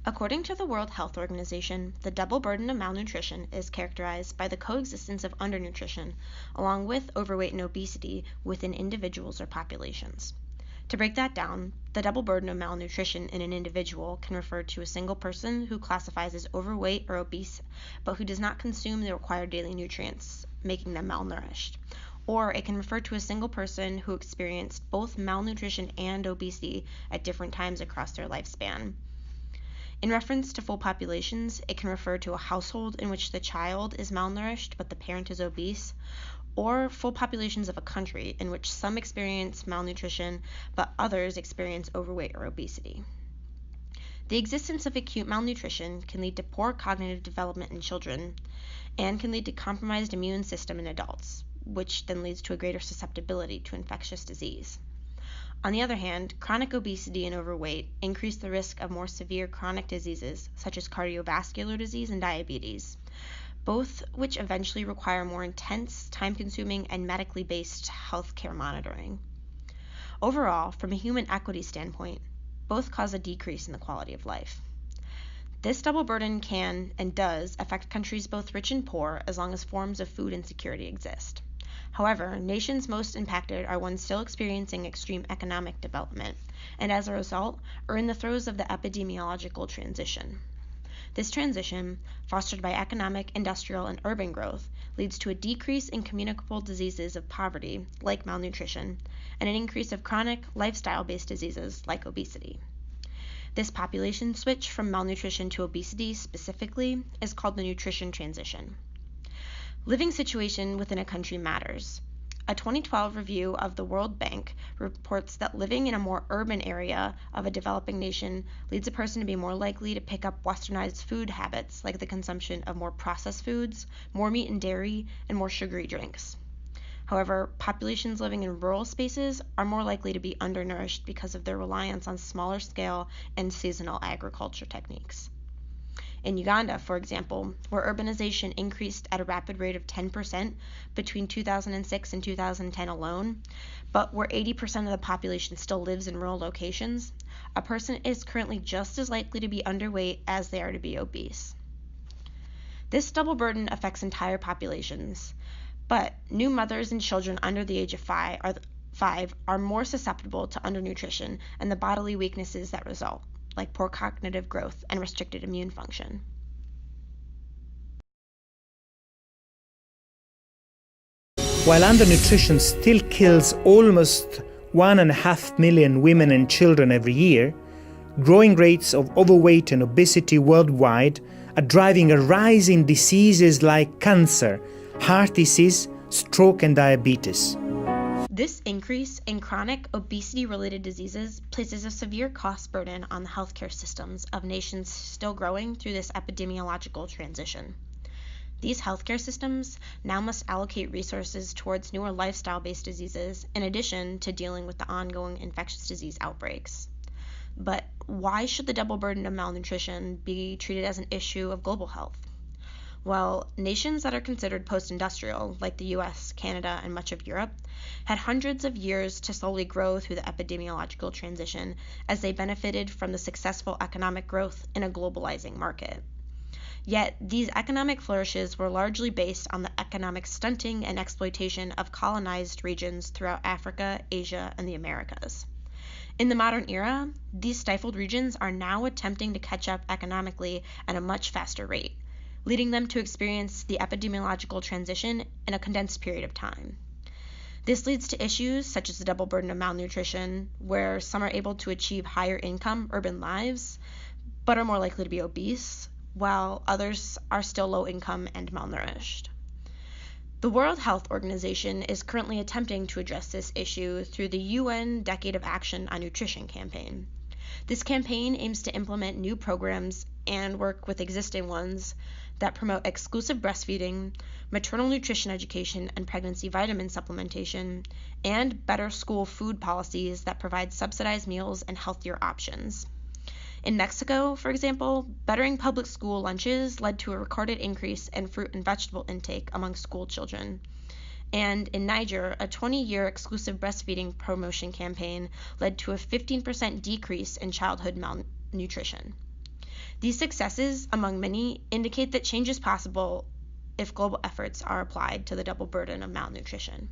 According to the World Health Organization, the double burden of malnutrition is characterized by the coexistence of undernutrition, along with overweight and obesity within individuals or populations. To break that down, the double burden of malnutrition in an individual can refer to a single person who classifies as overweight or obese, but who does not consume the required daily nutrients, making them malnourished. Or it can refer to a single person who experienced both malnutrition and obesity at different times across their lifespan. In reference to full populations, it can refer to a household in which the child is malnourished but the parent is obese, or full populations of a country in which some experience malnutrition but others experience overweight or obesity. The existence of acute malnutrition can lead to poor cognitive development in children and can lead to compromised immune system in adults, which then leads to a greater susceptibility to infectious disease. On the other hand, chronic obesity and overweight increase the risk of more severe chronic diseases such as cardiovascular disease and diabetes, both which eventually require more intense, time-consuming, and medically based healthcare monitoring. Overall, from a human equity standpoint, both cause a decrease in the quality of life. This double burden can and does affect countries both rich and poor as long as forms of food insecurity exist. However, nations most impacted are ones still experiencing extreme economic development, and as a result, are in the throes of the epidemiological transition. This transition, fostered by economic, industrial, and urban growth, leads to a decrease in communicable diseases of poverty, like malnutrition, and an increase of chronic, lifestyle-based diseases, like obesity. This population switch from malnutrition to obesity specifically is called the nutrition transition. Living situation within a country matters. A 2012 review of the World Bank reports that living in a more urban area of a developing nation leads a person to be more likely to pick up westernized food habits like the consumption of more processed foods, more meat and dairy, and more sugary drinks. However, populations living in rural spaces are more likely to be undernourished because of their reliance on smaller scale and seasonal agriculture techniques. In Uganda, for example, where urbanization increased at a rapid rate of 10% between 2006 and 2010 alone, but where 80% of the population still lives in rural locations, a person is currently just as likely to be underweight as they are to be obese. This double burden affects entire populations, but new mothers and children under the age of 5 are more susceptible to undernutrition and the bodily weaknesses that result, like poor cognitive growth and restricted immune function. While undernutrition still kills almost 1.5 million women and children every year, growing rates of overweight and obesity worldwide are driving a rise in diseases like cancer, heart disease, stroke, and diabetes. This increase in chronic obesity-related diseases places a severe cost burden on the healthcare systems of nations still growing through this epidemiological transition. These healthcare systems now must allocate resources towards newer lifestyle-based diseases in addition to dealing with the ongoing infectious disease outbreaks. But why should the double burden of malnutrition be treated as an issue of global health? Well, nations that are considered post-industrial, like the US, Canada, and much of Europe, had hundreds of years to slowly grow through the epidemiological transition as they benefited from the successful economic growth in a globalizing market. Yet, these economic flourishes were largely based on the economic stunting and exploitation of colonized regions throughout Africa, Asia, and the Americas. In the modern era, these stifled regions are now attempting to catch up economically at a much faster rate, leading them to experience the epidemiological transition in a condensed period of time. This leads to issues such as the double burden of malnutrition, where some are able to achieve higher income urban lives, but are more likely to be obese, while others are still low income and malnourished. The World Health Organization is currently attempting to address this issue through the UN Decade of Action on Nutrition campaign. This campaign aims to implement new programs and work with existing ones that promote exclusive breastfeeding, maternal nutrition education and pregnancy vitamin supplementation, and better school food policies that provide subsidized meals and healthier options. In Mexico, for example, bettering public school lunches led to a recorded increase in fruit and vegetable intake among school children. And in Niger, a 20-year exclusive breastfeeding promotion campaign led to a 15% decrease in childhood malnutrition. These successes, among many, indicate that change is possible if global efforts are applied to the double burden of malnutrition.